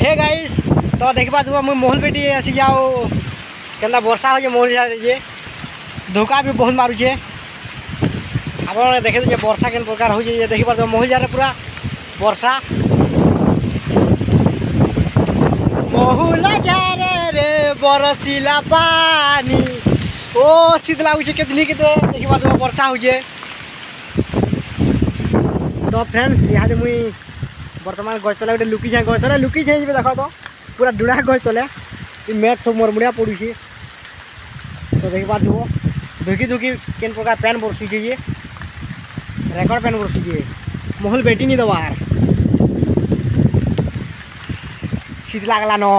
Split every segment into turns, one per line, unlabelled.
hey guys तो देखा तुम मुझे मोहल बेटी आसी जाओ केन्ता वर्षा हो मोहल जे धोका भी बहुत मारुचे आप देखे जे वर्षा केन प्रकार हो देखी पार मोहल जार पूरा वर्षा मोहुला जारे रे बरसिला पानी ओ शीत लगुचे कितनी कितने देखी पार वर्षा हो तो फ्रेंड्स यहाँ मुई बर्तमान गच तले गोटे लुकी छे गच तले लुकी छे देख तो पूरा डुड़ा गच तले मैट सब मरमुड़िया पड़ी तो देख पार धुकी धुकी केन प्रकार पैन बरसुचे ये रेकर्ड पैन बरसुचे मोहल बेटी नहीं दबार शीत लगला न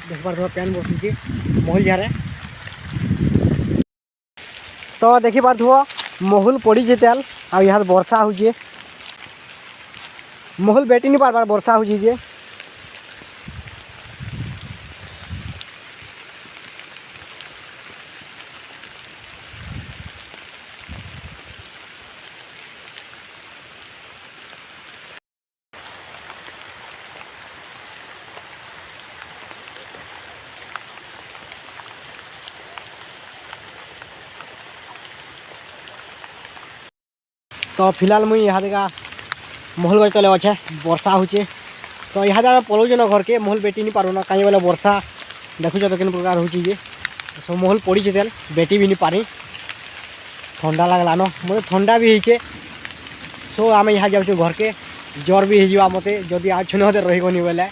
देख पार पैन बरसुचे मोहल झारे तो देखी पार मोहल पड़ी तेल आ यहाँ वर्षा हो मोहल बेटी नहीं बार वर्षा हो तो फिलहाल मुई यहाँ देखा मोहल गज तले अच्छे वर्षा होचे तो यहाँ जगह पलाऊे न घर के मोहल बेटी नहीं पार ना कहीं बोले वर्षा देखुच तो किन प्रकार हो सब मोहल पड़ी तेल बेटी भी नहीं पारी ठंडा लगला न मतलब ठंडा भी होचे सो आम यहाँ जाऊँ घर के ज्वर भी हो मत जदि आज छुने रही बोले